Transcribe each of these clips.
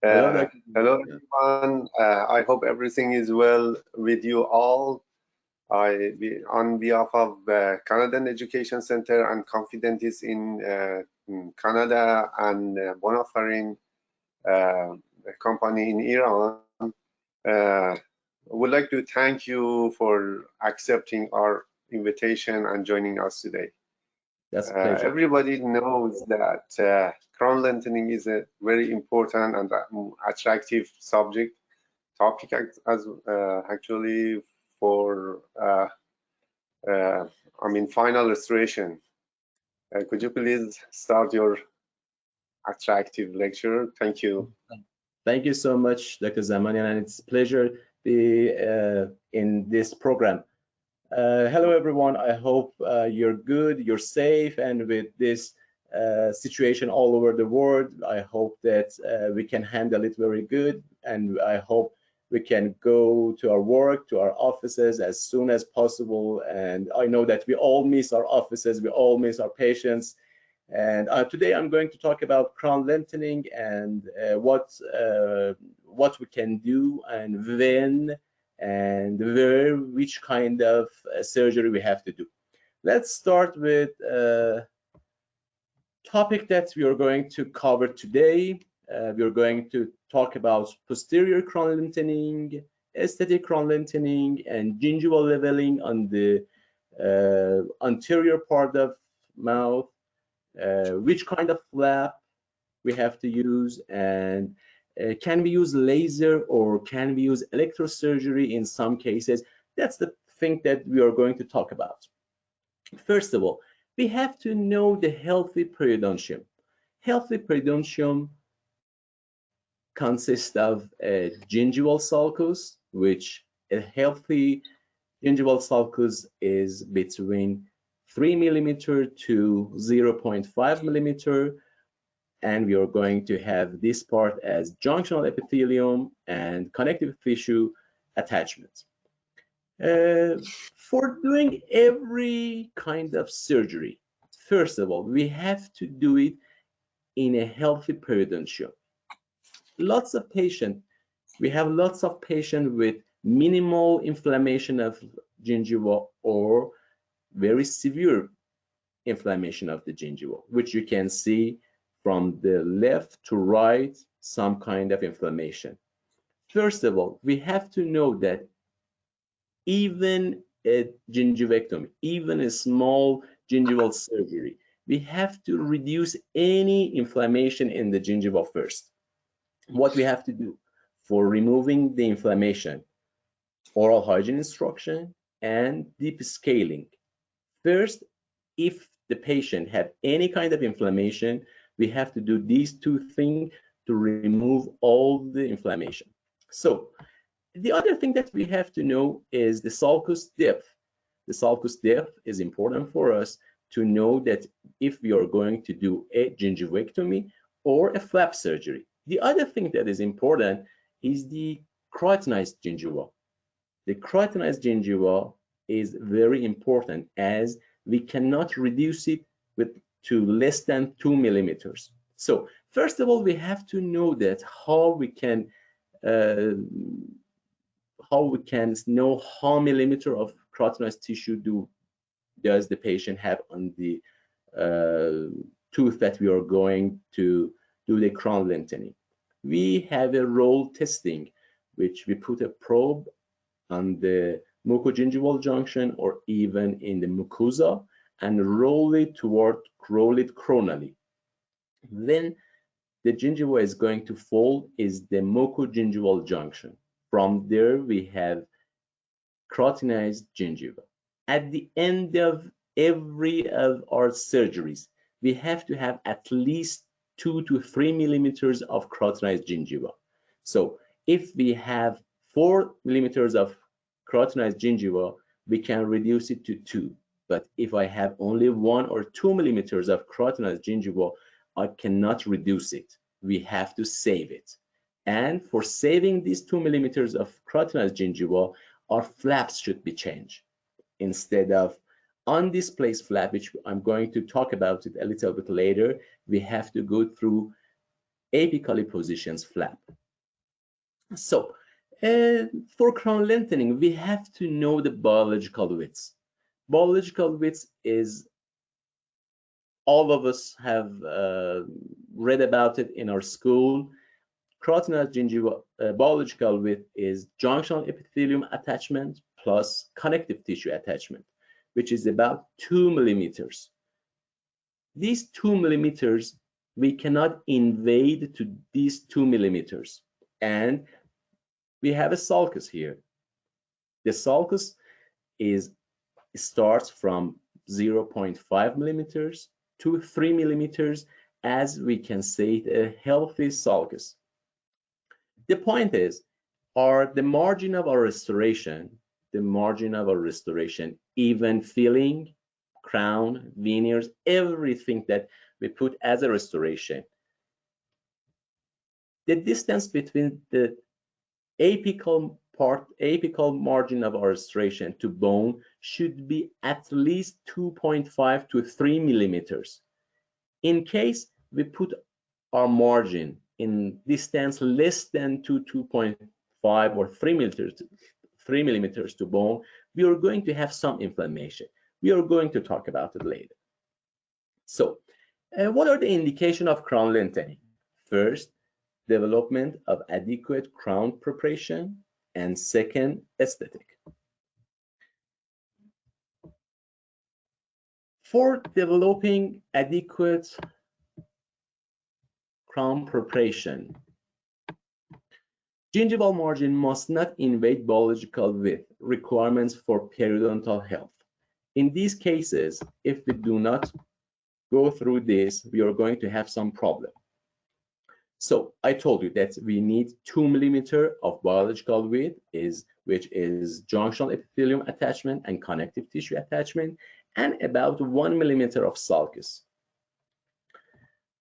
Hello, Uh, Dr. hello, Yeah, everyone. I hope everything is well with you all. On behalf of Canadian Education Center and Confidentists in Canada and Bonafarin company in Iran, uh, would like to thank you for accepting our invitation and joining us today. that's a pleasure. Everybody knows that crown lengthening is a very important and attractive topic as actually for final restoration. Could you please start your attractive lecture? Thank you. Thank you so much, Dr. Zamanian, and it's a pleasure to be in this program. Hello, everyone. I hope you're good, you're safe, and with this situation all over the world, I hope that we can handle it very good, and I hope we can go to our work, to our offices as soon as possible. And I know that we all miss our offices, we all miss our patients. And today I'm going to talk about crown lengthening and what we can do and when and where, which kind of surgery we have to do. Let's start with a topic that we are going to cover today. We are going to talk about posterior crown lengthening, aesthetic crown lengthening, and gingival leveling on the anterior part of mouth, which kind of flap we have to use, and can we use laser or can we use electrosurgery in some cases. That's the thing that we are going to talk about. First of all, we have to know the healthy periodontium. Healthy periodontium consists of a gingival sulcus, which a healthy gingival sulcus is between 3 millimeter to 0.5 millimeter, and we are going to have this part as junctional epithelium and connective tissue attachment. For doing every kind of surgery, first of all, we have to do it in a healthy periodontium. Lots of patients, we have lots of patients with minimal inflammation of gingiva or very severe inflammation of the gingiva, which you can see from the left to right, some kind of inflammation. First of all, we have to know that even a gingivectomy, even a small gingival surgery, we have to reduce any inflammation in the gingiva first. What we have to do for removing the inflammation: oral hygiene instruction and deep scaling. First, if the patient have any kind of inflammation, we have to do these two things to remove all the inflammation. So the other thing that we have to know is the sulcus depth. The sulcus depth is important for us to know that if we are going to do a gingivectomy or a flap surgery. The other thing that is important is the keratinized gingiva. The keratinized gingiva is very important as we cannot reduce it to less than 2 millimeters. So first of all, we have to know that uh, how we can know how millimeter of keratinized tissue does the patient have on the uh, tooth that we are going to do the crown lengthening. We have a roll testing, which we put a probe on the mucogingival junction or even in the mucosa and roll it coronally. Then the gingiva is going to fall is the mucogingival junction. From there, we have keratinized gingiva. At the end of every of our surgeries, we have to have at least 2 to 3 millimeters of keratinized gingiva. So if we have 4 millimeters of keratinized gingiva, we can reduce it to 2. But if I have only 1 or 2 millimeters of keratinized gingiva, I cannot reduce it. We have to save it. And for saving these 2 millimeters of keratinized gingiva, our flaps should be changed. Instead of undisplaced flap, which I'm going to talk about it a little bit later, we have to go through apically positioned flap. So for crown lengthening, we have to know the biological width. Biological width is, all of us have read about it in our school. Carotenoid gingival biological width is junctional epithelium attachment plus connective tissue attachment, which is about 2 millimeters. These 2 millimeters, we cannot invade to these 2 millimeters. And we have a sulcus here. The sulcus starts from 0.5 millimeters to 3 millimeters, as we can say, a healthy sulcus. The point is, the margin of our restoration, even filling, crown, veneers, everything that we put as a restoration, the distance between the apical margin of our restoration to bone should be at least 2.5 to 3 millimeters. In case we put our margin in distance less than 2.5 or 3 millimeters to bone, we are going to have some inflammation. We are going to talk about it later. So, what are the indications of crown lengthening? First, development of adequate crown preparation, and second, aesthetic. For developing adequate crown preparation, gingival margin must not invade biological width requirements for periodontal health. In these cases, if we do not go through this, we are going to have some problem. So I told you that we need 2 millimeters of biological width, which is junctional epithelium attachment and connective tissue attachment, and about 1 millimeter of sulcus.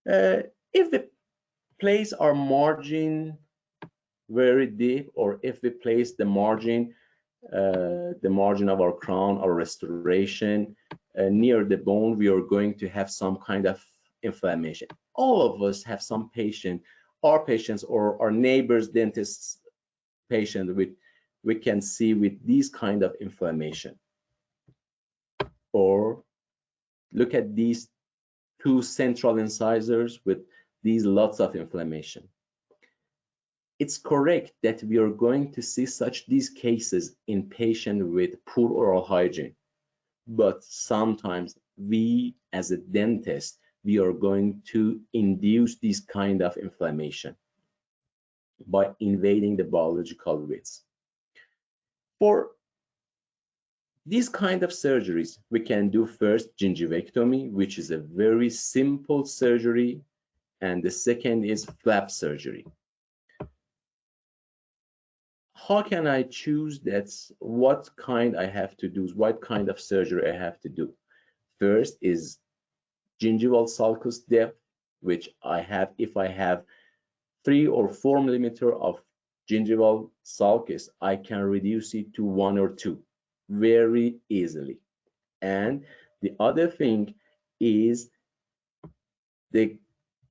If we place our margin very deep, or if we place the margin of our crown or restoration near the bone, we are going to have some kind of inflammation. All of us have some our patients or our neighbors, dentists, patient we can see with these kind of inflammation. Or look at these two central incisors with these lots of inflammation. It's correct that we are going to see these cases in patients with poor oral hygiene, but sometimes we as a dentist, we are going to induce this kind of inflammation by invading the biological widths. For these kind of surgeries, we can do first gingivectomy, which is a very simple surgery, and the second is flap surgery. How can I choose what kind I have to do, what kind of surgery I have to do? First is gingival sulcus depth, which I have, if I have 3 or 4 millimeters of gingival sulcus, I can reduce it to 1 or 2 very easily. And the other thing is the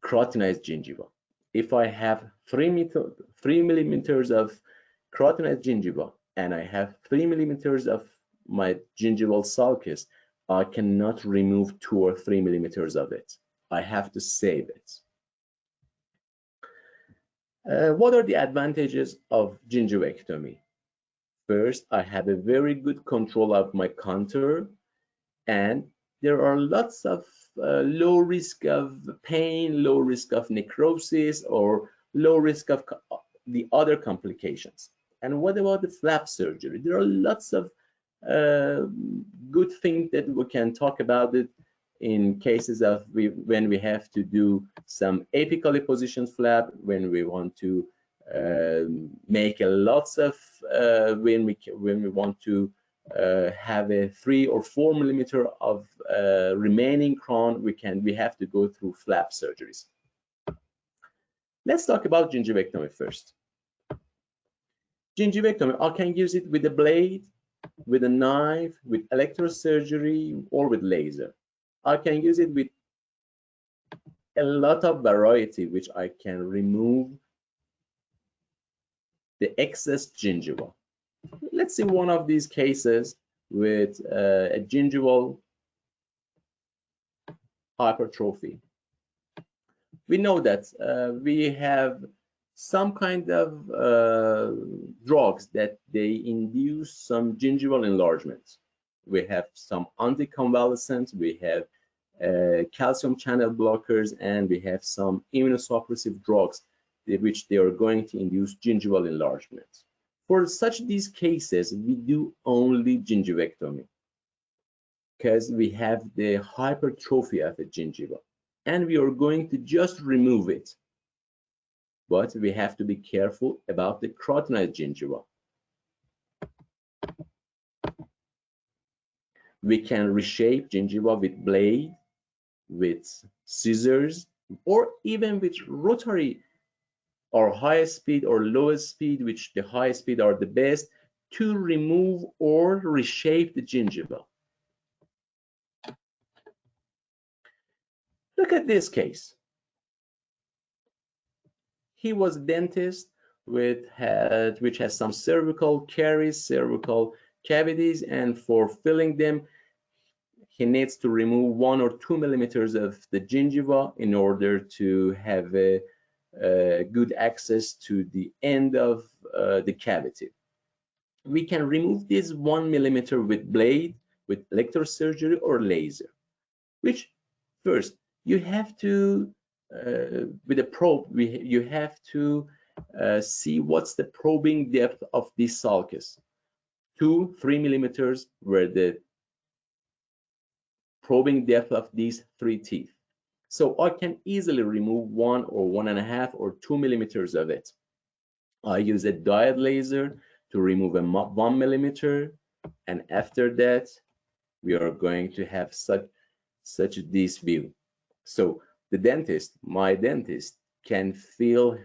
carotenoid gingiva. If I have 3 millimeters of carotenoid gingiva and I have 3 millimeters of my gingival sulcus, I cannot remove 2 or 3 millimeters of it. I have to save it. What are the advantages of gingivectomy? First, I have a very good control of my contour, and there are lots of low risk of pain, low risk of necrosis, or low risk of the other complications. And what about the flap surgery? There are lots of good things that we can talk about it in cases of when we have to do some apically positioned flap, when we want to make lots of when we want to have a 3 or 4 millimeter of remaining crown, we have to go through flap surgeries. Let's talk about gingivectomy first. Gingivectomy, I can use it with a blade, with a knife, with electrosurgery, or with laser. I can use it with a lot of variety which I can remove the excess gingiva. Let's see one of these cases with a gingival hypertrophy. We know that we have some kind of drugs that they induce some gingival enlargement. We have some anticonvulsants, we have calcium channel blockers, and we have some immunosuppressive drugs which they are going to induce gingival enlargement. For such these cases, we do only gingivectomy because we have the hypertrophy of the gingiva, and we are going to just remove it. But we have to be careful about the carotenoid gingiva. We can reshape gingiva with blade, with scissors, or even with rotary or high speed or low speed, which the high speed are the best, to remove or reshape the gingiva. Look at this case. He was a dentist which has some cervical caries, cervical cavities, and for filling them, he needs to remove 1 or 2 millimeters of the gingiva in order to have a good access to the end of the cavity. We can remove this 1 millimeter with blade, with electrosurgery or laser. Which first you have to with a probe, you have to see what's the probing depth of this sulcus. 2-3 millimeters were the probing depth of these 3 teeth. So I can easily remove 1 or 1.5 or 2 millimeters of it. I use a diode laser to remove a 1 millimeter, and after that we are going to have such this view. So the dentist, my dentist, can feel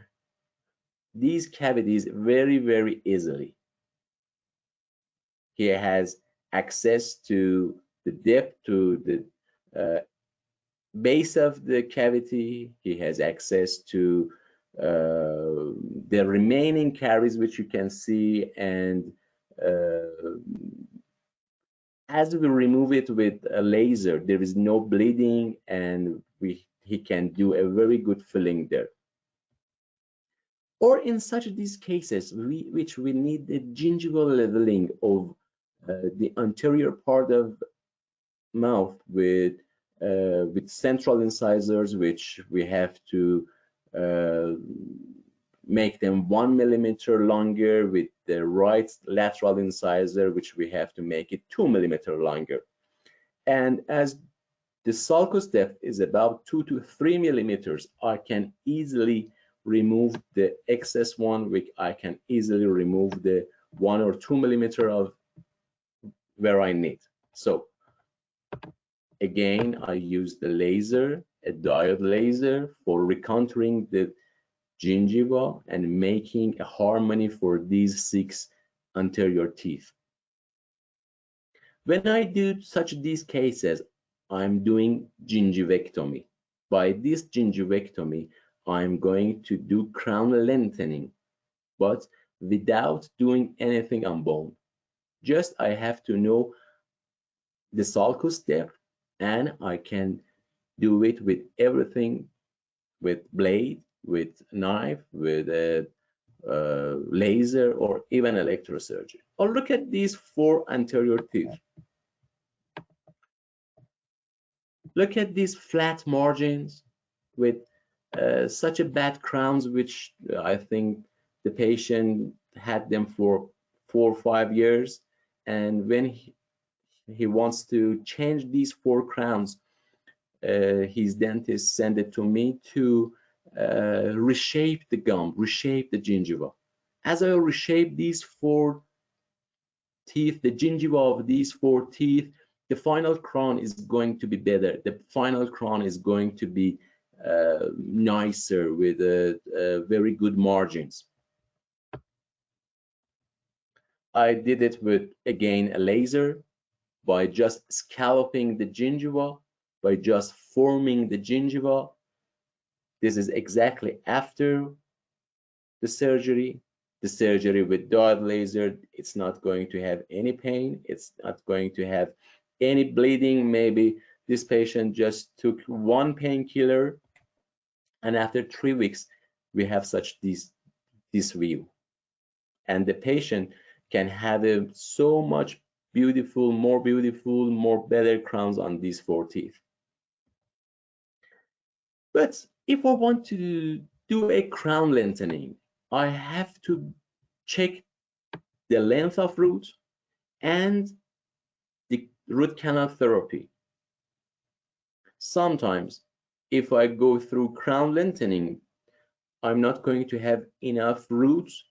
these cavities very, very easily. He has access to the depth, to the base of the cavity. He has access to the remaining caries, which you can see, and as we remove it with a laser, there is no bleeding, and he can do a very good filling there. Or in such these cases, which we need the gingival leveling of the anterior part of mouth with central incisors, which we have to make them 1 millimeter longer, with the right lateral incisor, which we have to make it 2 millimeter longer. And as the sulcus depth is about 2 to 3 millimeters, I can easily remove the excess one, which I can easily remove the 1 or 2 millimeter of where I need. So again, I use the laser, a diode laser, for recontouring the gingiva and making a harmony for these 6 anterior teeth. When I do such these cases, I'm doing gingivectomy. By this gingivectomy, I'm going to do crown lengthening, but without doing anything on bone. Just I have to know the sulcus depth, and I can do it with everything, with blade, with knife, with a laser, or even electrosurgery. Or look at these 4 anterior teeth. Look at these flat margins with such a bad crowns, which I think the patient had them for 4 or 5 years, and when he wants to change these 4 crowns, his dentist sent it to me to reshape the gum, reshape the gingiva. As I reshape these 4 teeth, the gingiva of these 4 teeth, the final crown is going to be better. The final crown is going to be nicer, with very good margins. I did it with, again, a laser, by just scalloping the gingiva, by just forming the gingiva, This is exactly after the surgery. The surgery with dot laser, it's not going to have any pain. It's not going to have any bleeding. Maybe this patient just took one painkiller, and after 3 weeks, we have such this view. And the patient can have a so much beautiful, more better crowns on these 4 teeth. But if I want to do a crown lengthening, I have to check the length of root and the root canal therapy. Sometimes, if I go through crown lengthening, I'm not going to have enough roots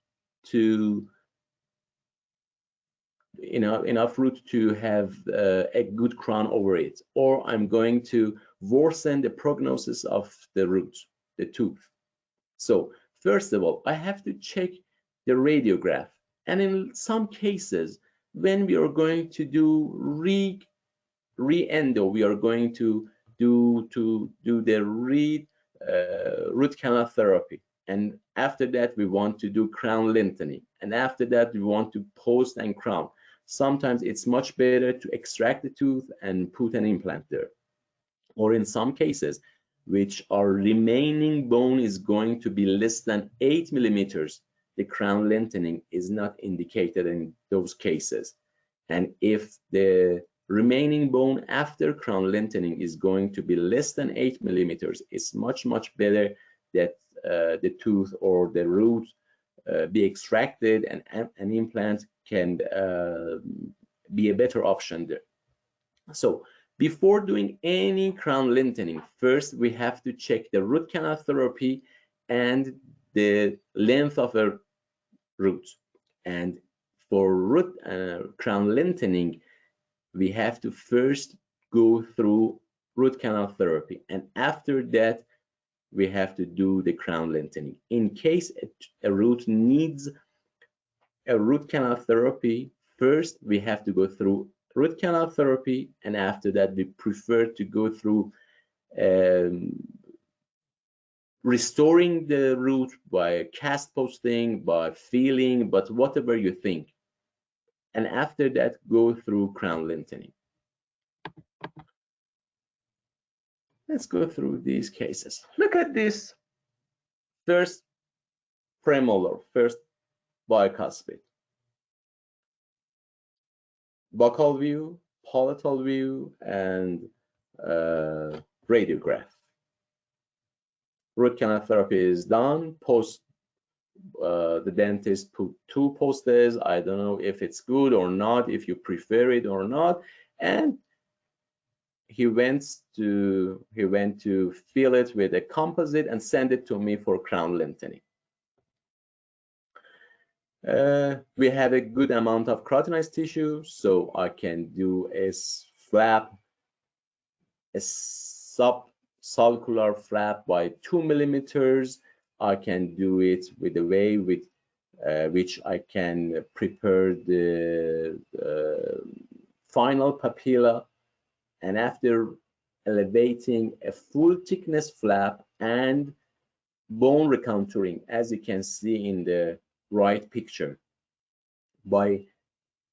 to have a good crown over it, or I'm going to worsen the prognosis of the root, the tooth. So first of all, I have to check the radiograph, and in some cases, when we are going to do re-endo, we are going to do the root canal therapy, and after that we want to do crown lengthening, and after that we want to post and crown. Sometimes it's much better to extract the tooth and put an implant there, or in some cases which our remaining bone is going to be less than 8 millimeters, the crown lengthening is not indicated in those cases. And if the remaining bone after crown lengthening is going to be less than 8 millimeters, it's much better that the tooth or the root be extracted, and an implant can be a better option there. So before doing any crown lengthening, first we have to check the root canal therapy and the length of a root. And for root crown lengthening, we have to first go through root canal therapy, and after that we have to do the crown lengthening. In case a root needs a root canal therapy, first we have to go through root canal therapy, and after that we prefer to go through restoring the root by cast posting, by filling, but whatever you think. And after that, go through crown lengthening. Let's go through these cases. Look at this first premolar, first bicuspid. Buccal view, palatal view, and radiograph. Root canal therapy is done. The dentist put 2 posters. I don't know if it's good or not, if you prefer it or not, and he went to fill it with a composite and send it to me for crown lengthening. We have a good amount of keratinized tissue, so I can do a flap, a subcircular flap by 2 millimeters. I can do it with a way with which I can prepare the final papilla, and after elevating a full thickness flap and bone recontouring, as you can see in the right picture, by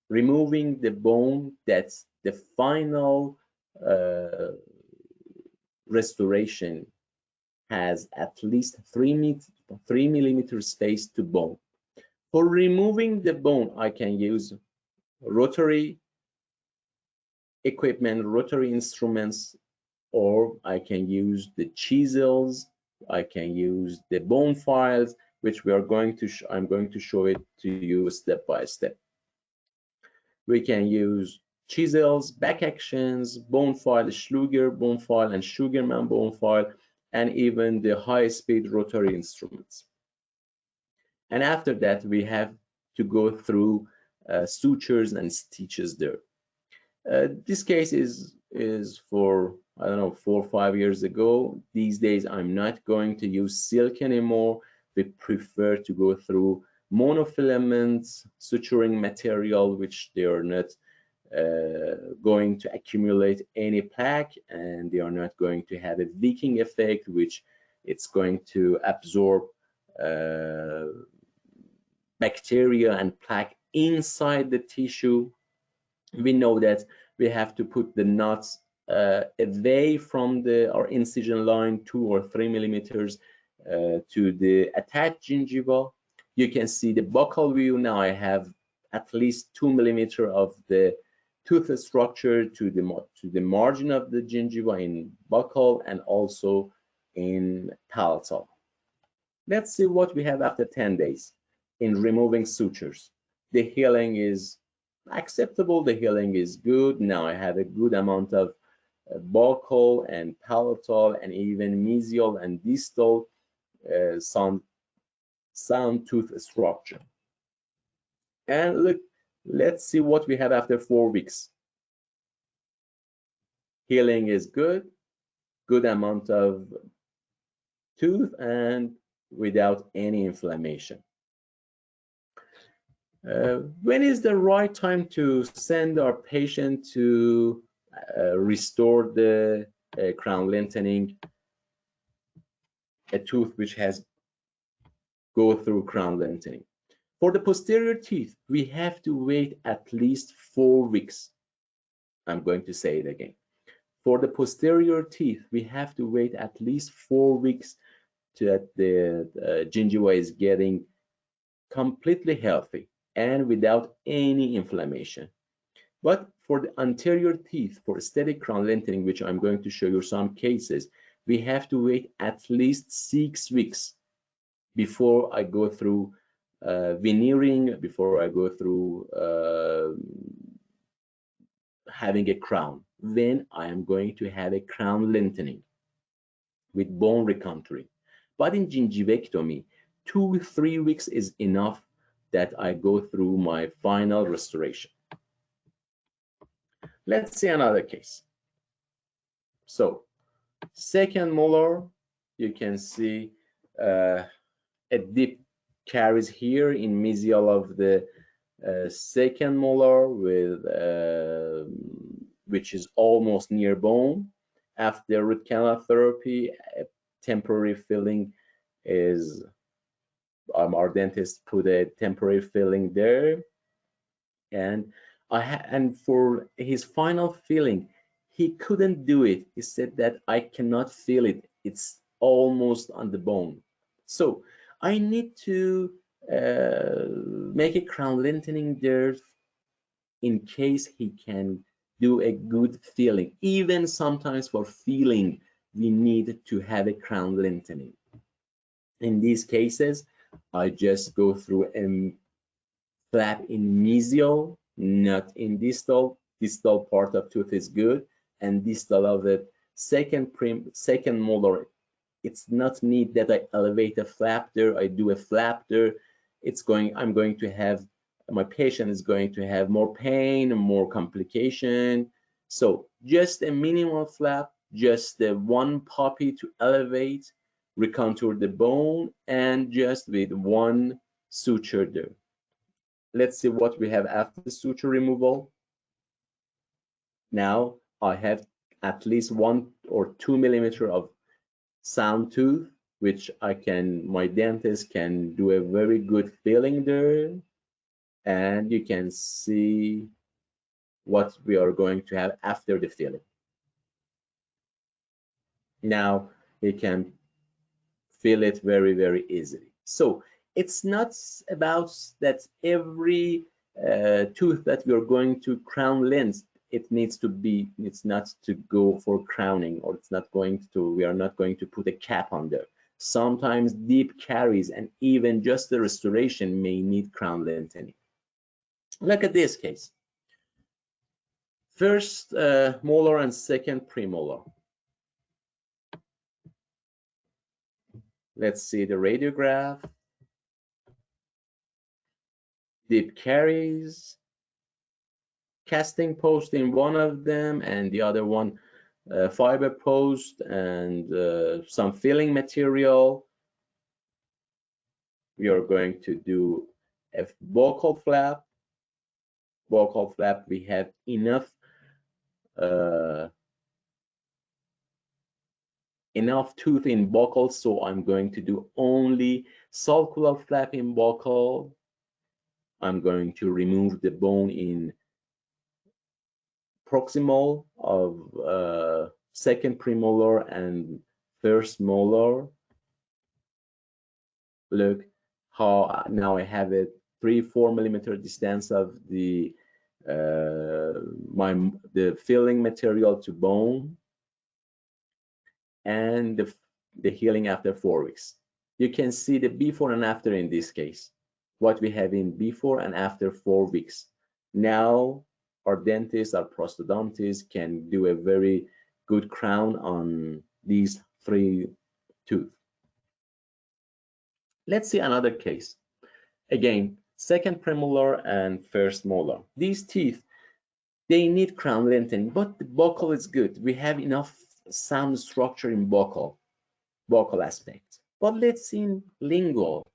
removing the bone, that's the final restoration has at least 3 millimeter space to bone. For removing the bone, I can use rotary equipment, rotary instruments, or I can use the chisels, I can use the bone files, which we are going to I'm going to show it to you step by step. We can use chisels, back actions, bone file, Schluger bone file, and Sugarman bone file, and even the high-speed rotary instruments. And after that, we have to go through sutures and stitches there. This case is for, I don't know, 4 or 5 years ago. These days, I'm not going to use silk anymore. We prefer to go through monofilament suturing material, which they are not going to accumulate any plaque, and they are not going to have a wicking effect, which it's going to absorb bacteria and plaque inside the tissue. We know that we have to put the nuts away from our incision line 2 or 3 millimeters to the attached gingiva. You can see the buccal view. Now I have at least 2 millimeters of the tooth structure to the margin of the gingiva in buccal and also in palatal. Let's see what we have after 10 days in removing sutures. The healing is acceptable, the healing is good. Now I have a good amount of buccal and palatal and even mesial and distal sound tooth structure. And look, let's see what we have after 4 weeks. Healing is good, good amount of tooth and without any inflammation. When is the right time to send our patient to restore the crown lengthening, a tooth which has go through crown lengthening? For the posterior teeth, we have to wait at least 4 weeks. I'm going to say it again. For the posterior teeth, we have to wait at least 4 weeks that the gingiva is getting completely healthy and without any inflammation. But for the anterior teeth, for aesthetic crown lengthening, which I'm going to show you some cases, we have to wait at least 6 weeks before I go through veneering, before I go through having a crown, when I am going to have a crown lengthening with bone recontouring. But in gingivectomy, 2-3 weeks is enough that I go through my final restoration. Let's see another case. So, second molar, you can see a deep caries here in mesial of the second molar, with which is almost near bone. After root canal therapy, a temporary filling is our dentist put a temporary filling there, and for his final filling, he couldn't do it. He said that I cannot feel it. It's almost on the bone. So I need to make a crown lengthening there in case he can do a good filling. Even sometimes for filling, we need to have a crown lengthening. In these cases, I just go through a flap in mesial, not in distal. Distal part of tooth is good, and distal of the second molar, it's not need that I elevate a flap there. I do a flap there. I'm going to have, my patient is going to have more pain and more complication. So just a minimal flap, just the one puppy to elevate, recontour the bone, and just with one suture there. Let's see what we have after the suture removal. Now I have at least 1 or 2 millimeters of sound tooth, which my dentist can do a very good filling there, and you can see what we are going to have after the filling. Now you can fill it very, very easily. So it's not about that every tooth that we are going to crown length, it's not to go for crowning, or we are not going to put a cap on there. Sometimes deep caries and even just the restoration may need crown lengthening. Look at this case. First molar and second premolar. Let's see the radiograph. Deep caries, casting post in one of them, and the other one fiber post, and some filling material. We are going to do a buccal flap. Buccal flap, we have enough enough tooth in buccal, so I'm going to do only sulcular flap in buccal. I'm going to remove the bone in proximal of second premolar and first molar. Look how now I have a 3-4 millimeter distance of the filling material to bone, and the healing after 4 weeks. You can see the before and after in this case, what we have in before and after 4 weeks. Now our dentist, our prosthodontist can do a very good crown on these 3 tooth. Let's see another case. Again, second premolar and first molar. These teeth, they need crown lengthening, but the buccal is good. We have enough sound structure in buccal aspect. But let's see in lingual.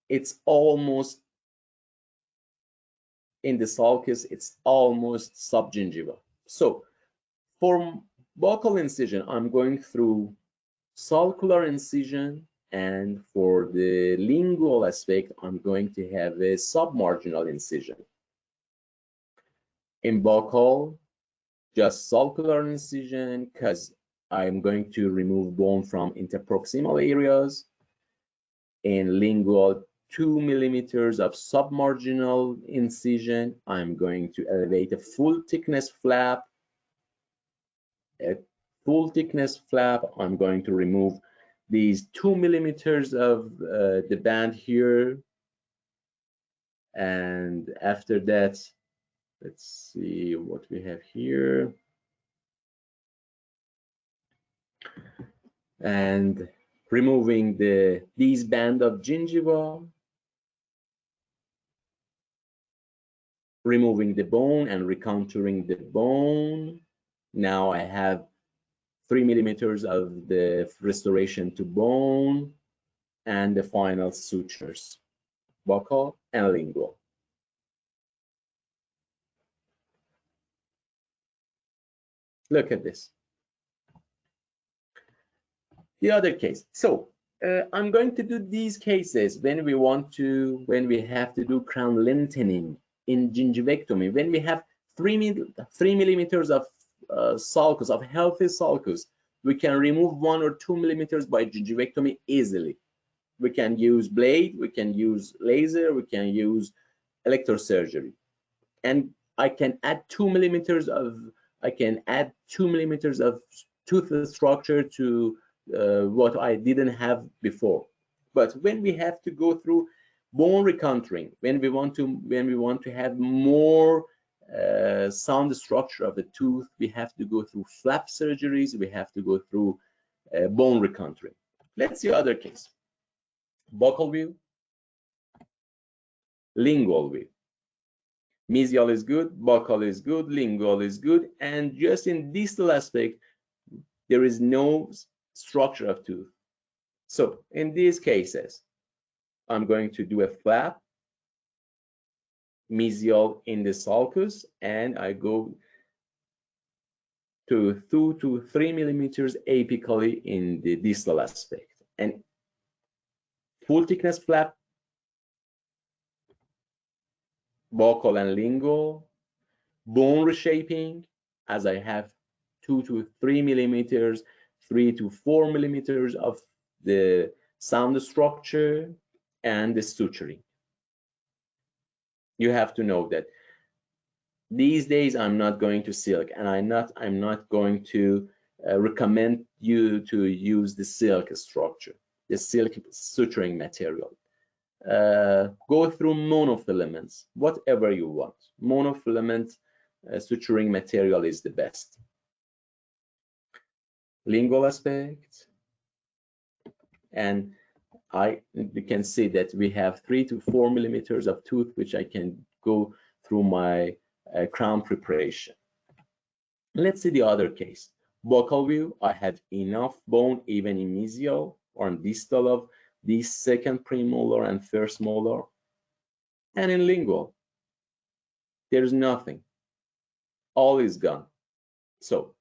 It's almost in the sulcus, it's almost subgingival. So for buccal incision, I'm going through sulcular incision, and for the lingual aspect, I'm going to have a submarginal incision. In buccal, just sulcular incision, because I'm going to remove bone from interproximal areas. In lingual, 2 millimeters of submarginal incision. I'm going to elevate a full thickness flap. A full thickness flap. I'm going to remove these 2 millimeters of the band here. And after that, let's see what we have here. And removing these band of gingiva, removing the bone and recontouring the bone. Now I have 3 millimeters of the restoration to bone and the final sutures, buccal and lingual. Look at this. The other case. So I'm going to do these cases when we have to do crown lengthening in gingivectomy, when we have 3 millimeters of sulcus, of healthy sulcus. We can remove 1 or 2 millimeters by gingivectomy easily. We can use blade, we can use laser, we can use electrosurgery, and I can add 2 millimeters of tooth structure to what I didn't have before. But when we have to go through bone recontouring, when we want to have more sound structure of the tooth, we have to go through flap surgeries, we have to go through bone recontouring. Let's see other case. Buccal view, lingual view. Mesial is good, buccal is good, lingual is good, and just in distal aspect, there is no structure of tooth. So in these cases, I'm going to do a flap, mesial in the sulcus, and I go to 2 to 3 millimeters apically in the distal aspect. And full thickness flap, buccal and lingual, bone reshaping, as I have 2 to 3 millimeters, 3 to 4 millimeters of the sound structure, and the suturing. You have to know that these days I'm not going to silk, and I'm not going to recommend you to use the silk structure, the silk suturing material. Go through monofilaments, whatever you want. Monofilament suturing material is the best. Lingual aspect, and you can see that we have 3 to 4 millimeters of tooth, which I can go through my crown preparation. Let's see the other case. Buccal view, I have enough bone even in mesial or in distal of the second premolar and first molar. And in lingual, there's nothing. All is gone. So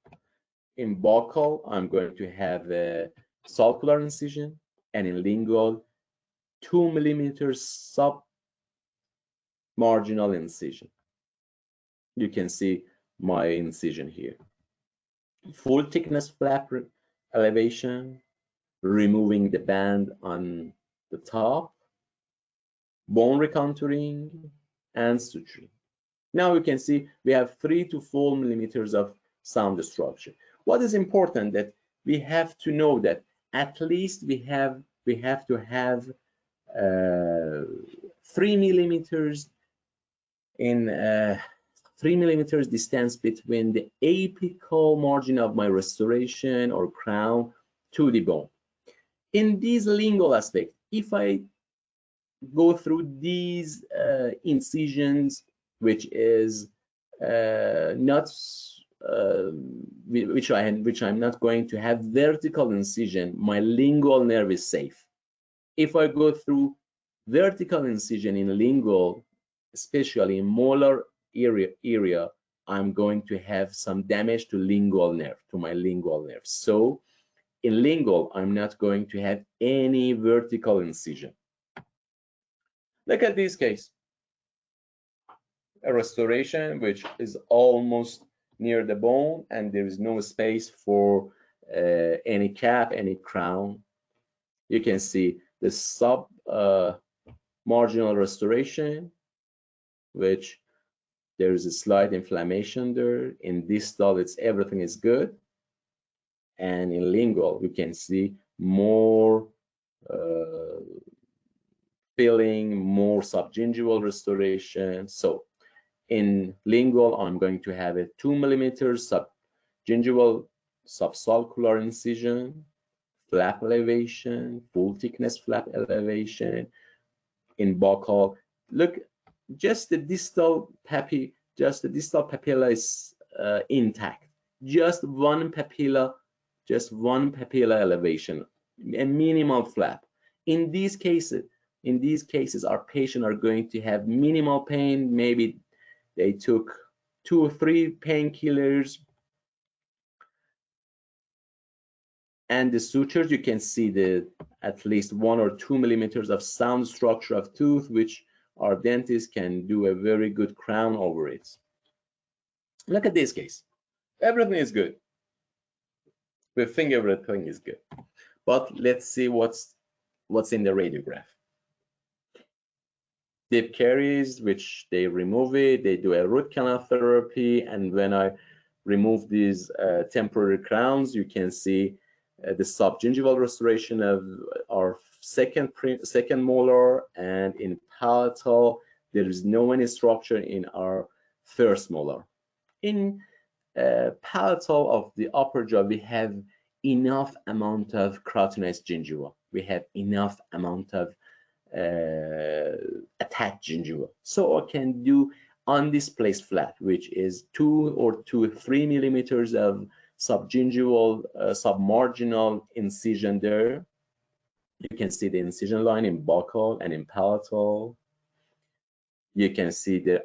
In buccal, I'm going to have a sulcular incision, and in lingual, 2 millimeters sub-marginal incision. You can see my incision here. Full thickness flap elevation, removing the band on the top, bone recontouring, and suturing. Now you can see we have 3 to 4 millimeters of sound structure. What is important that we have to know that at least we have to have 3 millimeters in 3 millimeters distance between the apical margin of my restoration or crown to the bone. In these lingual aspects, if I go through these incisions, which is not which I'm not going to have vertical incision, my lingual nerve is safe. If I go through vertical incision in lingual, especially in molar area, I'm going to have some damage to lingual nerve, to my lingual nerve. So in lingual, I'm not going to have any vertical incision. Look at this case. A restoration which is almost near the bone, and there is no space for any cap, any crown. You can see the sub marginal restoration, which there is a slight inflammation there. In distal, everything is good, and in lingual, you can see more filling, more subgingival restoration. So in lingual, I'm going to have a 2 millimeter subgingival subsulcular incision, flap elevation, full thickness flap elevation. In buccal, look, just the distal papilla is intact. Just one papilla elevation, a minimal flap. In these cases, our patients are going to have minimal pain. Maybe they took 2 or 3 painkillers, and the sutures, you can see the at least 1 or 2 millimeters of sound structure of tooth, which our dentist can do a very good crown over it. Look at this case. Everything is good. We think everything is good, but let's see what's in the radiograph. Deep caries, which they remove it, they do a root canal therapy, and when I remove these temporary crowns, you can see the subgingival restoration of our second molar, and in palatal, there is no any structure in our first molar. In palatal of the upper jaw, we have enough amount of keratinized gingiva. We have enough amount of attached gingiva. So I can do undisplaced flap, which is 2 or 3 millimeters of subgingival submarginal incision there. You can see the incision line in buccal and in palatal. You can see the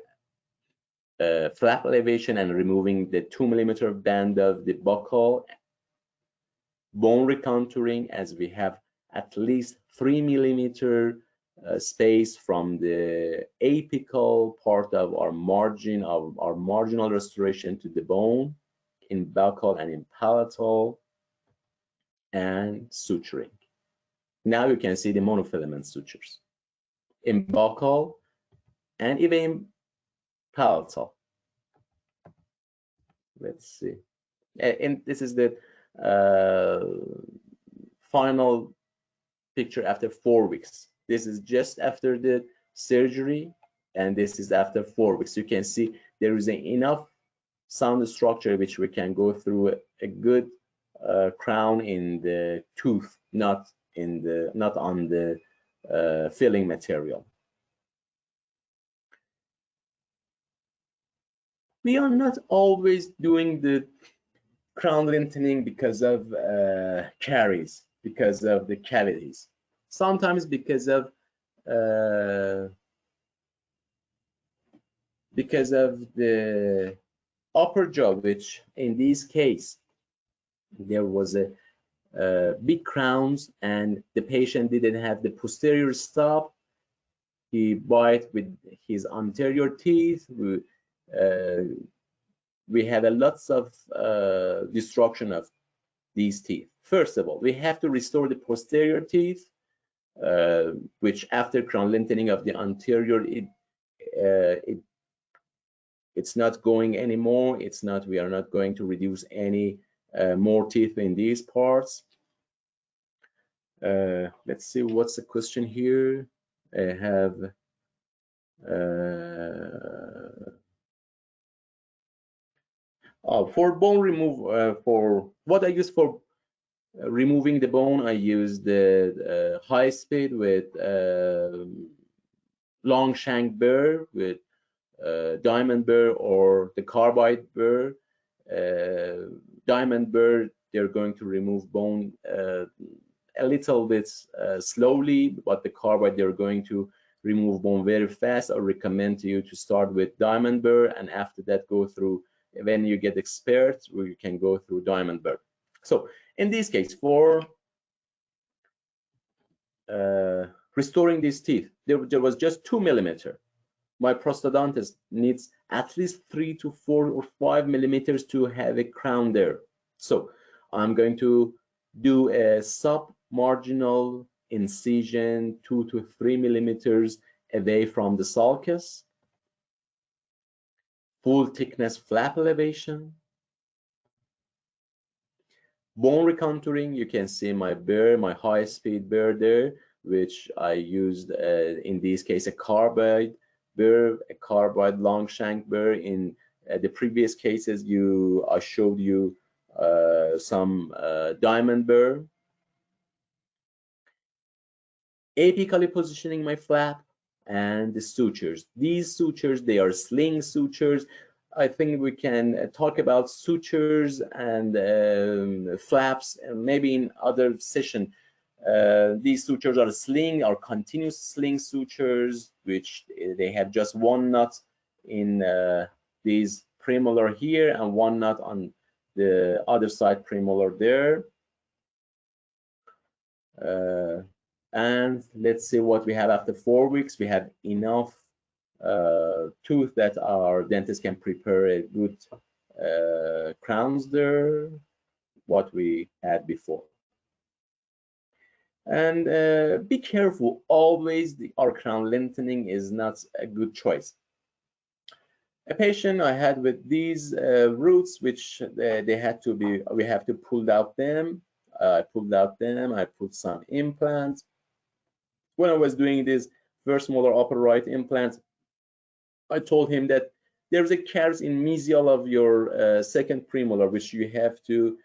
flap elevation and removing the 2 millimeter band of the buccal. Bone recontouring, as we have at least 3 millimeter space from the apical part of our margin of our marginal restoration to the bone in buccal and in palatal, and suturing. Now you can see the monofilament sutures in buccal and even in palatal. Let's see. And this is the final picture after 4 weeks. This is just after the surgery, and this is after 4 weeks. You can see there is enough sound structure which we can go through a good crown in the tooth, not on the filling material. We are not always doing the crown lengthening because of caries, because of the cavities. Sometimes because of the upper jaw, which in this case there was a big crowns and the patient didn't have the posterior stop. He bite with his anterior teeth. We had a lots of destruction of these teeth. First of all, we have to restore the posterior teeth, which after crown lengthening of the anterior, it's not going anymore. We are not going to reduce any more teeth in these parts. Let's see what's the question here. I have for bone remove, for what I use for removing the bone, I use the high speed with long shank burr, with diamond burr, or the carbide burr. Diamond burr, they're going to remove bone a little bit slowly, but the carbide, they're going to remove bone very fast. I recommend you to start with diamond burr, and after that go through, when you get expert, you can go through diamond burr. So in this case, for restoring these teeth, there was just 2 millimeter. My prosthodontist needs at least 3 to 4 or 5 millimeters to have a crown there. So I'm going to do a submarginal incision 2 to 3 millimeters away from the sulcus, full thickness flap elevation, bone recontouring. You can see my burr, my high speed burr there, which I used in this case a carbide burr, a carbide long shank burr. In the previous cases, I showed you some diamond burr. Apically positioning my flap and the sutures. These sutures, they are sling sutures. I think we can talk about sutures and flaps maybe in other session. These sutures are continuous sling sutures, which they have just one nut in these premolar here and one nut on the other side premolar there. And let's see what we have after 4 weeks. We have enough tooth that our dentist can prepare a good crowns there, what we had before. And be careful, always our crown lengthening is not a good choice. A patient I had with these roots, which we have to pull out them. I pulled out them, I put some implants. When I was doing this first molar upper right implant, I told him that there's a caries in mesial of your second premolar, which you have to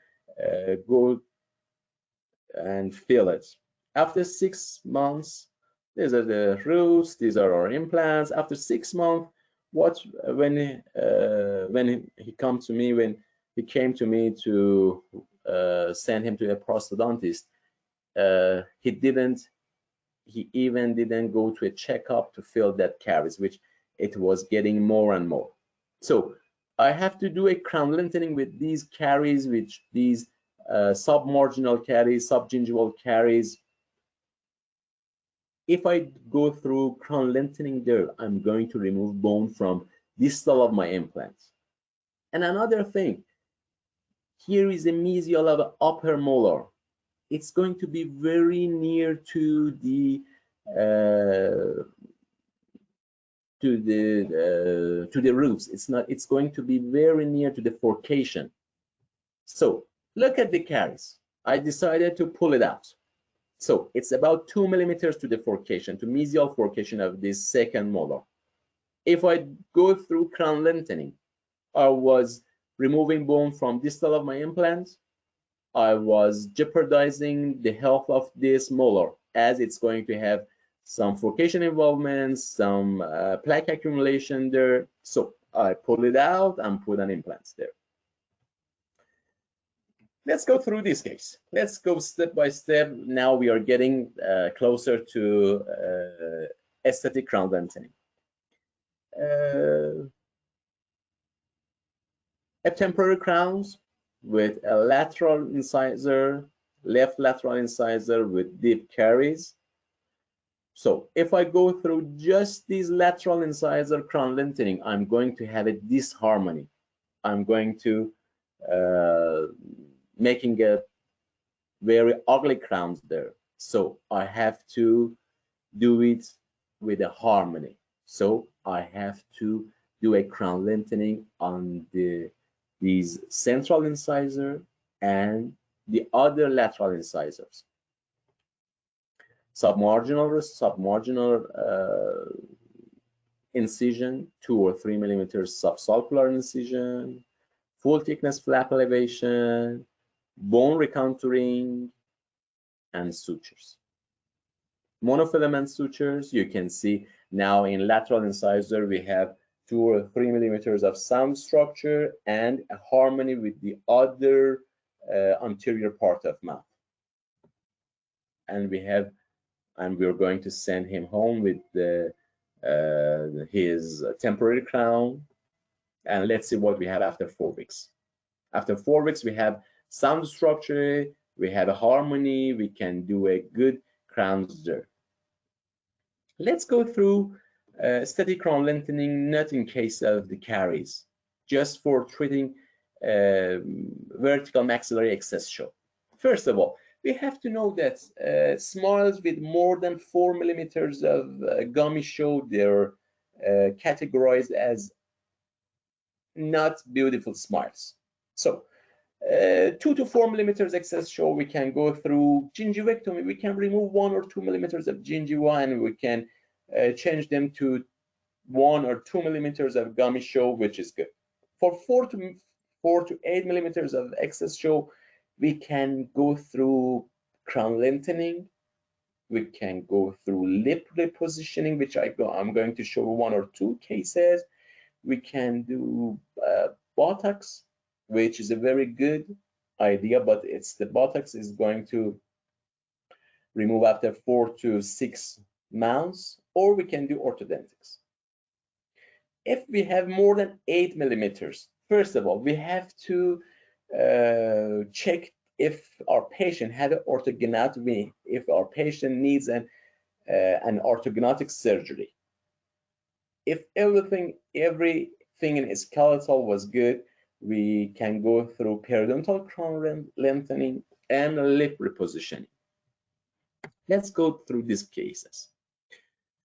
go and fill it. After 6 months, these are the roots, these are our implants. After 6 months, when he came to me to send him to a prosthodontist, he even didn't go to a checkup to fill that caries, which it was getting more and more. So I have to do a crown lengthening with these caries, which these submarginal caries, subgingival caries. If I go through crown lengthening there, I'm going to remove bone from distal of my implants. And another thing, here is a mesial of upper molar. It's going to be very near to the roots. It's going to be very near to the forcation. So look at the caries. I decided to pull it out. So it's about 2 millimeters to the forcation, to mesial forcation of this second molar. If I go through crown lengthening, I was removing bone from distal of my implants. I was jeopardizing the health of this molar, as it's going to have some forcation involvement, some plaque accumulation there. So I pull it out and put an implant there. Let's go through this case. Let's go step by step. Now we are getting closer to aesthetic crown lengthening. A temporary crowns, with a lateral incisor, left lateral incisor with deep caries. So if I go through just these lateral incisor crown lengthening, I'm going to have a disharmony. I'm going to making a very ugly crowns there. So I have to do it with a harmony. So I have to do a crown lengthening on these central incisor and the other lateral incisors. Submarginal incision, 2 or 3 millimeters subsulcular incision, full thickness flap elevation, bone recontouring, and sutures. Monofilament sutures, you can see now in lateral incisor we have 2 or 3 millimeters of sound structure and a harmony with the other anterior part of mouth. And we're going to send him home with his temporary crown. And let's see what we have after 4 weeks. After 4 weeks, we have sound structure, we have a harmony, we can do a good crowns there. Let's go through static crown lengthening, not in case of the caries, just for treating vertical maxillary excess show. First of all, we have to know that smiles with more than 4 millimeters of gummy show, they're categorized as not beautiful smiles. So 2 to 4 millimeters excess show, we can go through gingivectomy. We can remove 1 or 2 millimeters of gingiva and we can change them to 1 or 2 millimeters of gummy show, which is good. For 4 to 8 millimeters of excess show, we can go through crown lengthening. We can go through lip repositioning, which I'm going to show 1 or 2 cases. We can do Botox, which is a very good idea, but the Botox is going to remove after 4 to 6 months, or we can do orthodontics. If we have more than 8 millimeters, first of all, we have to check if our patient had an orthogonatomy, if our patient needs an orthodontic surgery. If everything in his skeletal was good, we can go through periodontal crown lengthening and lip repositioning. Let's go through these cases.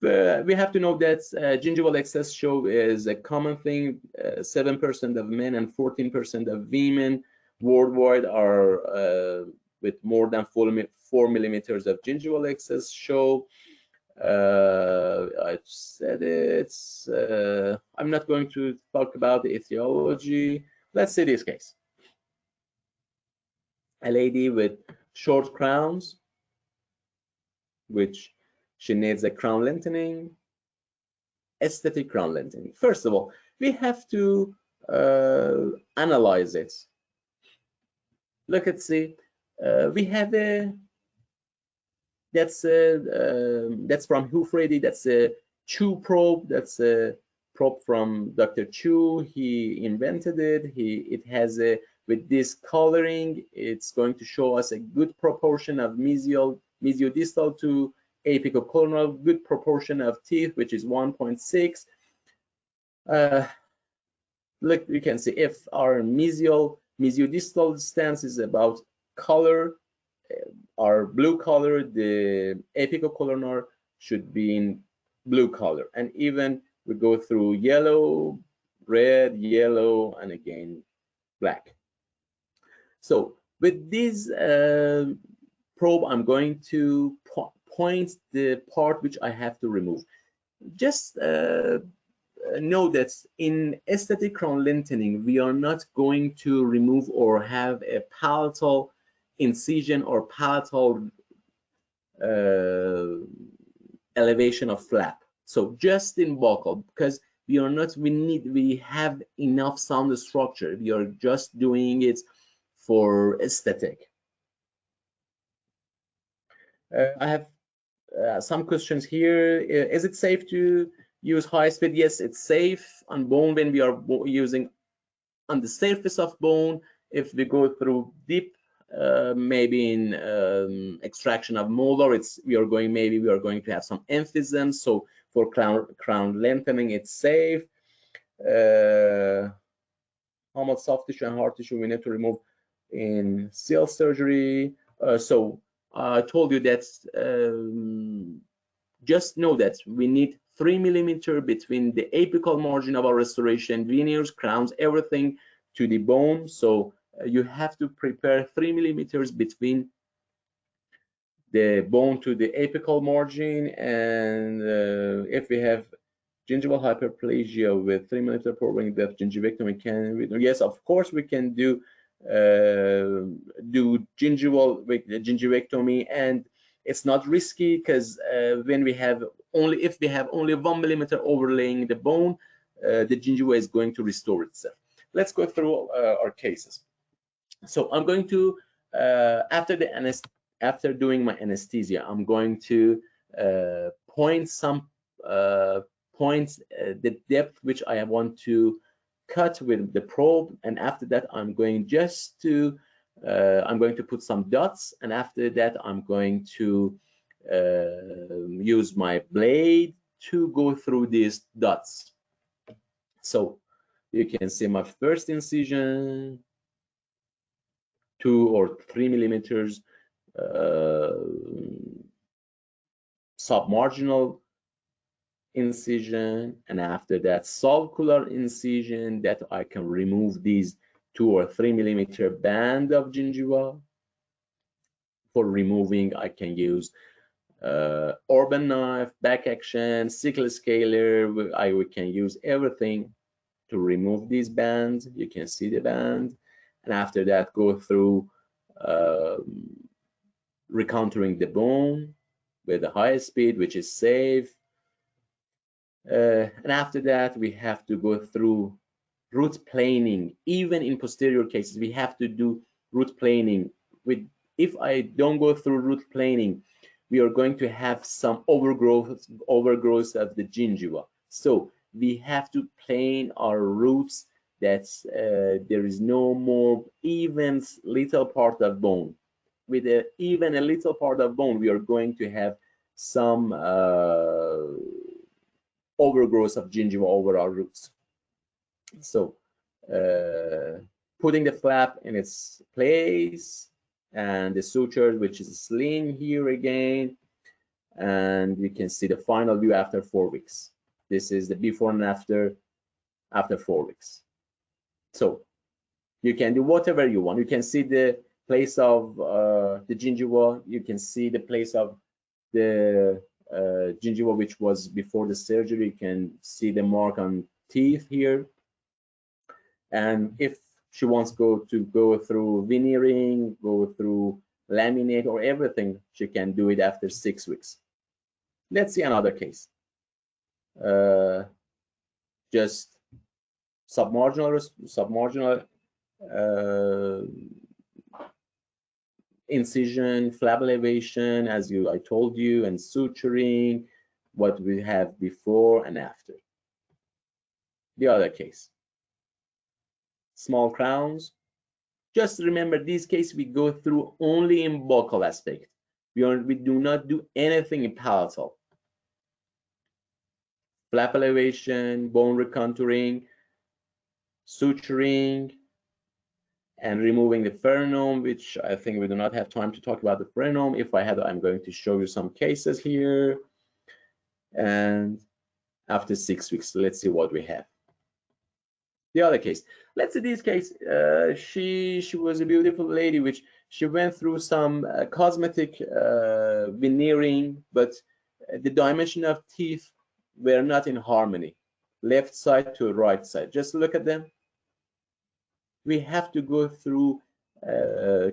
We have to know that gingival excess show is a common thing. 7% of men and 14% of women worldwide are with more than 4 millimeters of gingival excess show. I said it's I'm not going to talk about the etiology. Let's see this case. A lady with short crowns, which she needs a crown lengthening, aesthetic crown lengthening. First of all, we have to analyze it. Look at see, we have a that's from Hufredi. That's a Chu probe. That's a probe from Dr. Chu. He invented it. It has a with this coloring. It's going to show us a good proportion of mesiodistal to apicocolonal, good proportion of teeth, which is 1.6. Look, you can see if our mesiodistal stance is about color, our blue color, the apicocolor should be in blue color. And even we go through yellow, red, yellow, and again black. So with this probe, I'm going to point the part which I have to remove. Just know that in aesthetic crown lengthening, we are not going to remove or have a palatal incision or palatal elevation of flap. So just in buccal, because we have enough sound structure. We are just doing it for aesthetic. I have some questions here. Is it safe to use high speed? Yes, it's safe on bone when we are using on the surface of bone. If we go through deep, maybe in extraction of molar, we are going to have some emphysem. So for crown lengthening, it's safe. How much soft tissue and hard tissue we need to remove in seal surgery? So I told you that just know that we need 3 millimeter between the apical margin of our restoration, veneers, crowns, everything to the bone. So you have to prepare 3 millimeters between the bone to the apical margin. And if we have gingival hyperplasia with 3 millimeter per wing depth, gingivectomy can we do? Yes, of course we can do gingivectomy, and it's not risky because if we have only 1 millimeter overlaying the bone, the gingiva is going to restore itself. Let's go through our cases. So I'm going to after doing my anesthesia, I'm going to point some points the depth which I want to cut with the probe, and after that I'm going to put some dots, and after that I'm going to use my blade to go through these dots. So you can see my first incision, 2 or 3 millimeters submarginal incision, and after that sulcular incision that I can remove these 2 or 3 millimeter band of gingiva. For removing, I can use Orban knife, back action, sickle scaler. We can use everything to remove these bands. You can see the band, and after that go through recontouring the bone with a high speed, which is safe. And after that, we have to go through root planing. Even in posterior cases, we have to do root planing. If I don't go through root planing, we are going to have some overgrowth of the gingiva. So we have to plane our roots that there is no more even little part of bone. With even a little part of bone, we are going to have some overgrowth of gingiva over our roots. So putting the flap in its place, and the suture, which is sling here again, and you can see the final view after 4 weeks. This is the before and after 4 weeks. So you can do whatever you want. You can see the place of the gingiva. You can see the place of the gingiva which was before the surgery. You can see the mark on teeth here. And if she wants to go through veneering, go through laminate or everything, she can do it after 6 weeks. Let's see another case. Just submarginal incision, flap elevation, as I told you, and suturing, what we have before and after. The other case, small crowns. Just remember, these cases we go through only in buccal aspect. We do not do anything in palatal. Flap elevation, bone recontouring, suturing, and removing the frenum, which I think we do not have time to talk about the frenum. If I had, I'm going to show you some cases here. And after 6 weeks, let's see what we have. The other case, let's see this case. She was a beautiful lady, which she went through some cosmetic veneering, but the dimension of teeth were not in harmony, left side to right side. Just look at them. We have to go through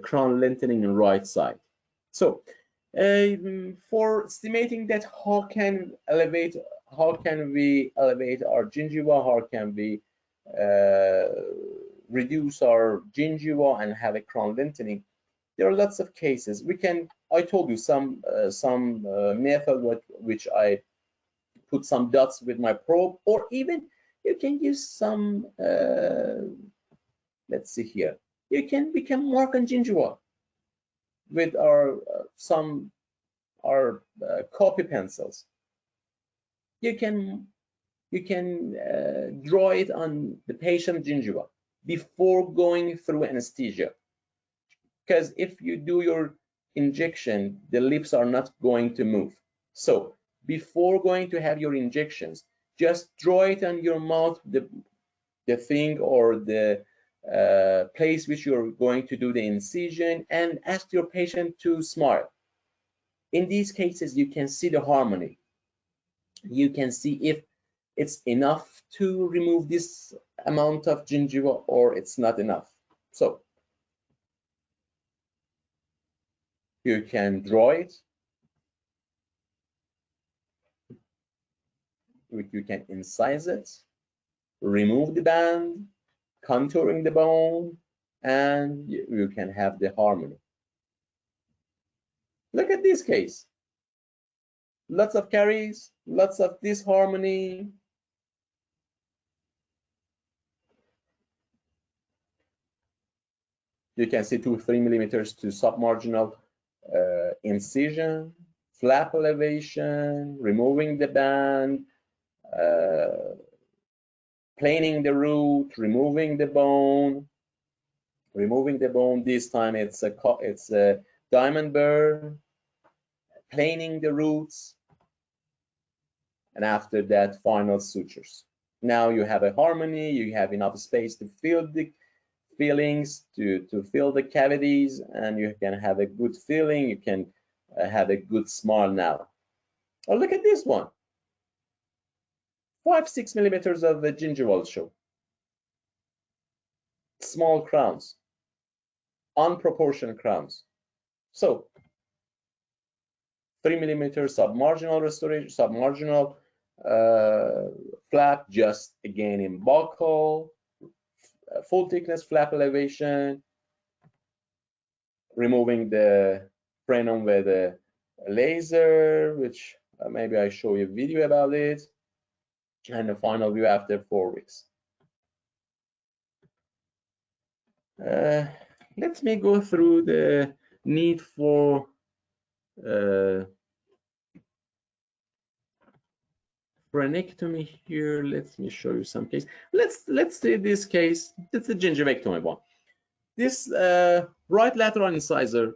crown lengthening on right side. So for estimating that, how can we elevate our gingiva, how can we reduce our gingiva and have a crown lengthening? There are lots of cases. I told you some method which I put some dots with my probe, or even you can use some let's see here. we can mark on gingiva with our copy pencils. You can draw it on the patient gingiva before going through anesthesia, because if you do your injection, the lips are not going to move. So before going to have your injections, just draw it on your mouth, the thing or the place which you're going to do the incision, and ask your patient to smile. In these cases, you can see the harmony. You can see if it's enough to remove this amount of gingiva or it's not enough. So you can draw it. You can incise it, remove the band, contouring the bone, and you can have the harmony. Look at this case. Lots of caries, lots of disharmony. You can see 2-3 millimeters to submarginal incision, flap elevation, removing the band, planing the root, removing the bone. This time it's a diamond burr, planing the roots, and after that, final sutures. Now you have a harmony. You have enough space to fill the fillings, to fill the cavities, and you can have a good feeling. You can have a good smile now. Oh, look at this one. 5-6 millimeters of the gingival show. Small crowns, unproportioned crowns. So 3 millimeters submarginal restoration, submarginal flap, just again in buccal, full thickness flap elevation, removing the frenum with a laser, which maybe I show you a video about it, and the final view after 4 weeks. Let me go through the need for frenectomy here. Let me show you some case. Let's see this case. It's a gingivectomy one. This right lateral incisor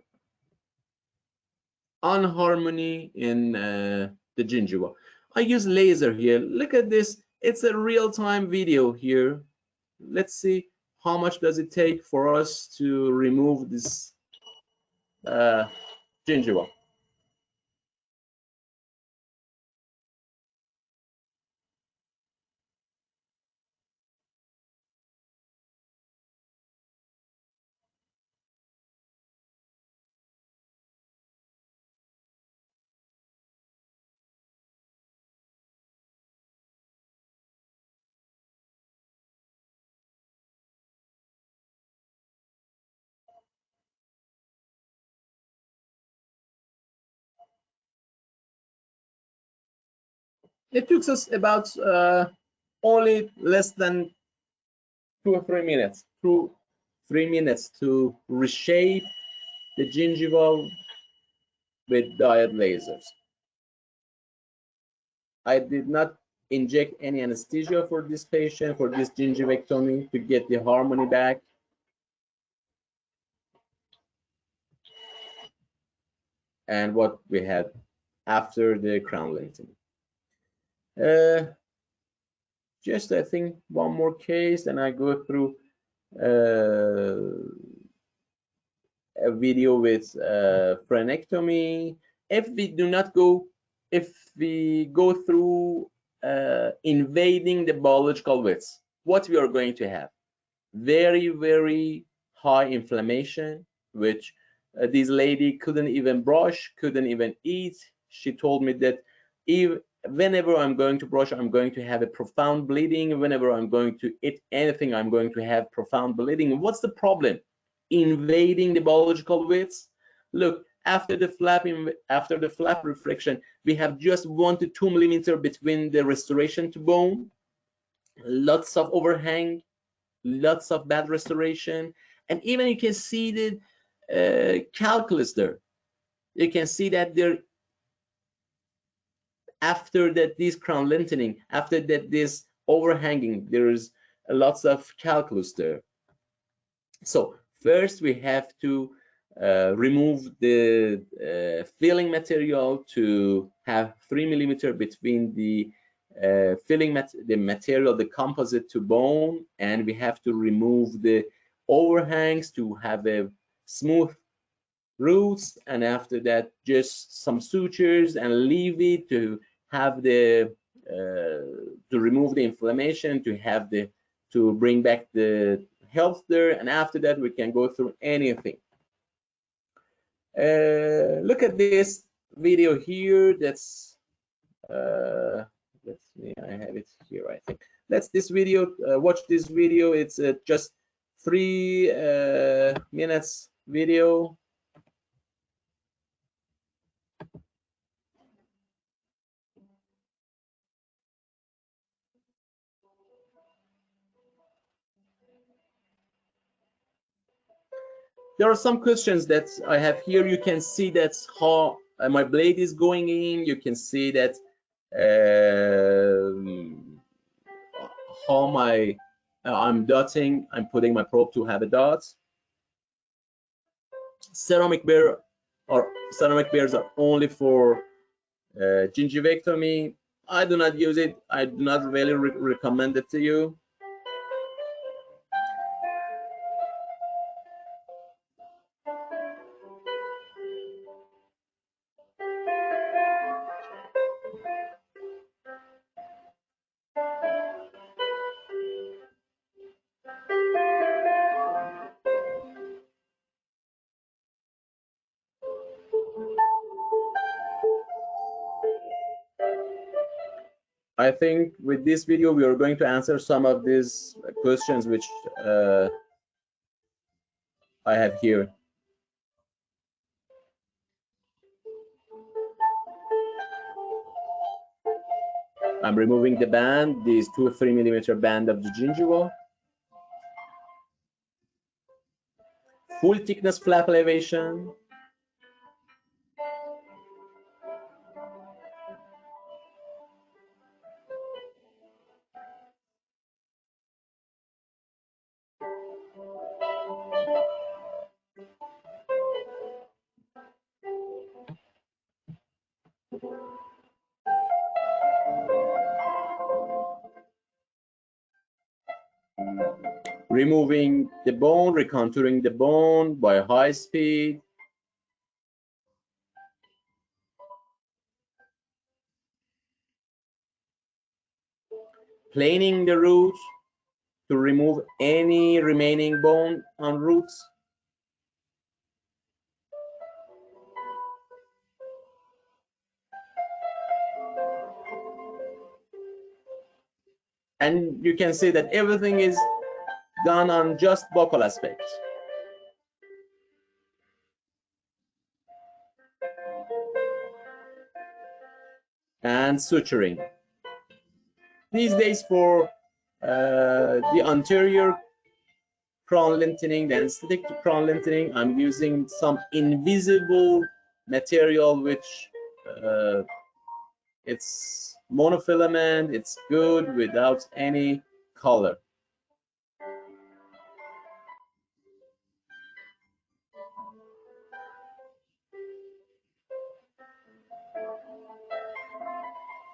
unharmony in the gingiva. I use laser here. Look at this. It's a real-time video here. Let's see how much does it take for us to remove this gingiva. It took us about only less than 2 or 3 minutes, 3 minutes to reshape the gingival with diode lasers. I did not inject any anesthesia for this patient, for this gingivectomy, to get the harmony back. And what we had after the crown lengthening. Just I think one more case, and I go through a video with frenectomy. If we go through invading the biological widths, what we are going to have? Very, very high inflammation, which this lady couldn't even brush, couldn't even eat. She told me that whenever I'm going to brush, I'm going to have a profound bleeding. Whenever I'm going to eat anything, I'm going to have profound bleeding. What's the problem? Invading the biological widths. Look, after the flap reflection, we have just 1 to 2 millimeters between the restoration to bone. Lots of overhang, lots of bad restoration, And even you can see the calculus there. You can see that there, after that this crown lengthening, after that this overhanging, there's lots of calculus there. So first we have to remove the filling material to have 3 millimeter between the the material, the composite to bone, and we have to remove the overhangs to have a smooth roots, and after that just some sutures and leave it to have the to remove the inflammation, to have the to bring back the health there, and after that we can go through anything. Look at this video here. That's let's see, I have it here, I think. Let's this video, watch this video. It's just 3 minutes video. There are some questions that I have here. You can see that's how my blade is going in. You can see that how I'm dotting. I'm putting my probe to have a dot. Ceramic bears are only for gingivectomy. I do not use it. I do not really recommend it to you. I think with this video we are going to answer some of these questions which I have here. I'm removing the band, this 2 or 3 millimeter band of the gingival. Full thickness flap elevation. Removing the bone, recontouring the bone by high speed. Planing the roots to remove any remaining bone on roots. And you can see that everything is done on just buccal aspects. And suturing. These days for the anterior crown lengthening, the anesthetic to crown lengthening, I'm using some invisible material which it's monofilament, it's good without any color.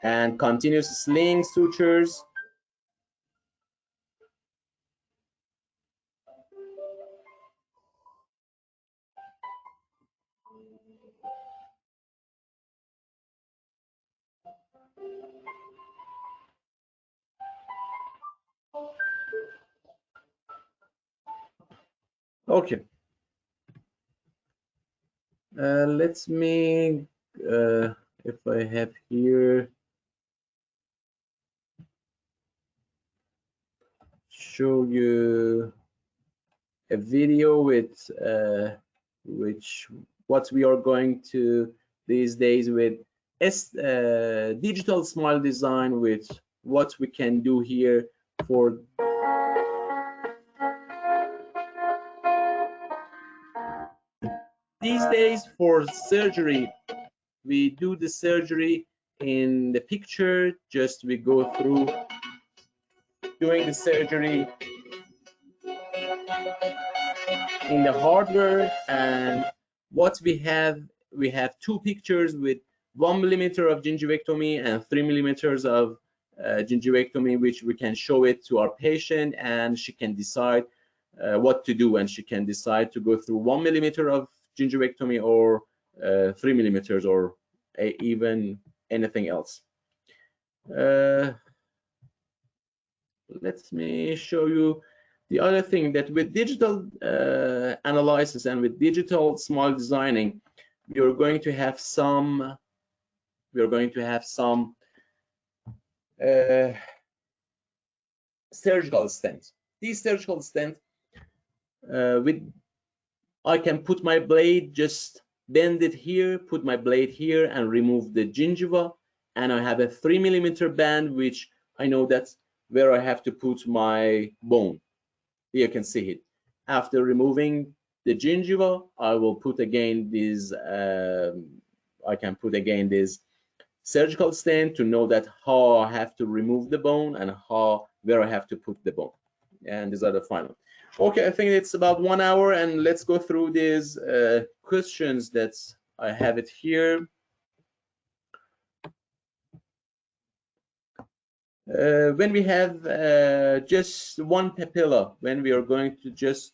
And continuous sling sutures. Okay. Let me, if I have here, show you a video with what we are going to these days with digital smile design, with what we can do here for these days for surgery, we do the surgery in the picture. Just we go through doing the surgery in the hardware, and what we have two pictures with 1 millimeter of gingivectomy and 3 millimeters of gingivectomy, which we can show it to our patient, and she can decide what to do, and she can decide to go through 1 millimeter of gingivectomy or 3 millimeters or even anything else. Let me show you the other thing, that with digital analysis and with digital smile designing, we are going to have some surgical stents. These surgical stents, I can put my blade, just bend it here, put my blade here, and remove the gingiva, and I have a 3 millimeter band, which I know that's where I have to put my bone. You can see it. After removing the gingiva, I will put again this. I can put again this surgical stent to know that how I have to remove the bone and where I have to put the bone. And these are the final. Okay, I think it's about 1 hour, and let's go through these questions that I have it here. When we have just one papilla, when we are going to just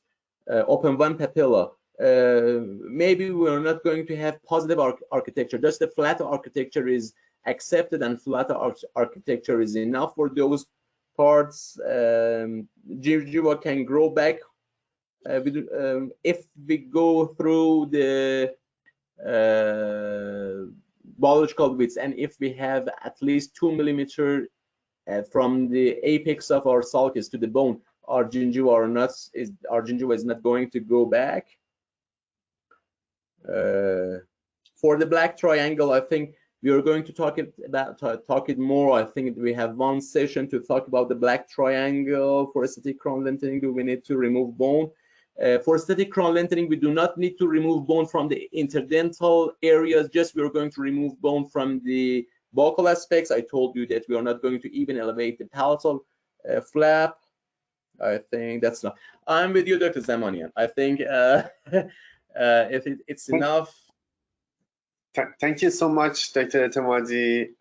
open one papilla, maybe we're not going to have positive architecture. Just the flat architecture is accepted, and flat architecture is enough for those parts. Gingiva can grow back. If we go through the biological widths, and if we have at least 2 millimeter from the apex of our sulcus to the bone, our gingiva is not going to go back. For the black triangle, I think we are going to talk it more. I think we have one session to talk about the black triangle. For aesthetic crown lengthening, do we need to remove bone? For aesthetic crown lengthening, we do not need to remove bone from the interdental areas. Just we are going to remove bone from the buccal aspects. I told you that we are not going to even elevate the palatal flap. I think that's enough. I'm with you, Dr. Zamanian. I think if it's enough. Thank you so much, Dr. Etemazi.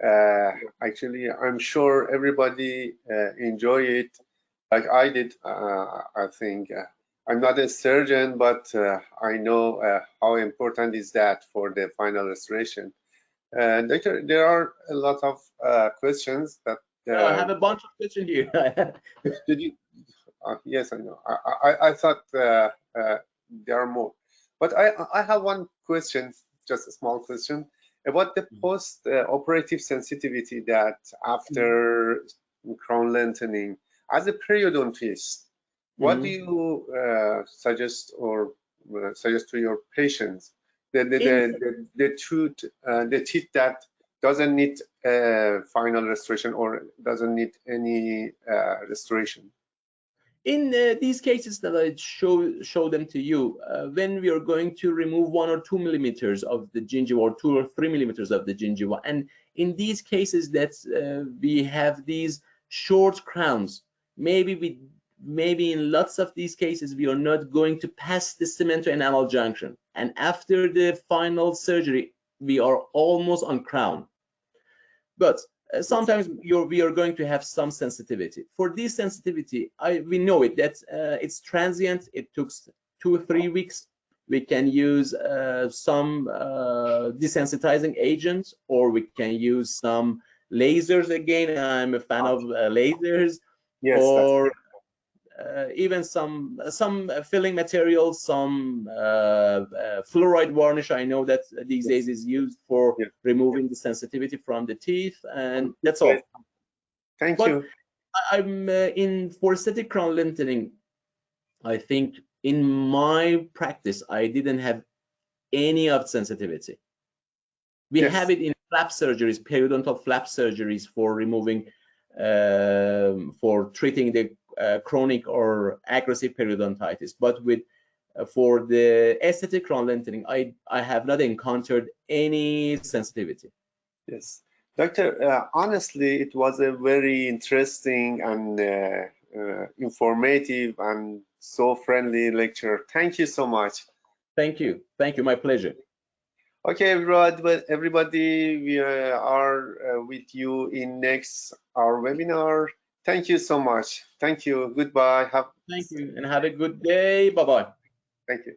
Actually, I'm sure everybody enjoy it like I did. I think I'm not a surgeon, but I know how important is that for the final restoration. Doctor, there are a lot of questions that I have a bunch of questions here. Did you? Yes, I know. I thought there are more, but I have one question, just a small question about the post-operative sensitivity that after crown lengthening. As a periodontist, what do you suggest to your patients? The teeth that doesn't need final restoration or doesn't need any restoration. In these cases that I show them to you, when we are going to remove 1 or 2 millimeters of the gingiva, or 2 or 3 millimeters of the gingiva, and in these cases that we have these short crowns, maybe in lots of these cases we are not going to pass the cemento-enamel junction, and after the final surgery we are almost on crown. But sometimes we are going to have some sensitivity. For this sensitivity, we know it that it's transient. It took 2 or 3 weeks. We can use some desensitizing agents, or we can use some lasers. Again, I'm a fan of lasers. Yes, or even some filling materials, some fluoride varnish. I know that these days is used for removing the sensitivity from the teeth, and that's all. Thank you. I'm for aesthetic crown lengthening, I think in my practice I didn't have any of sensitivity. We have it in flap surgeries, periodontal flap surgeries, for removing for treating the chronic or aggressive periodontitis, but with for the aesthetic crown lengthening, I have not encountered any sensitivity. Yes, Doctor, honestly, it was a very interesting and informative and so friendly lecture. Thank you so much. Thank you. Thank you. My pleasure. Okay, everybody, we are with you in next our webinar. Thank you so much. Thank you. Goodbye. Thank you, and have a good day. Bye-bye. Thank you.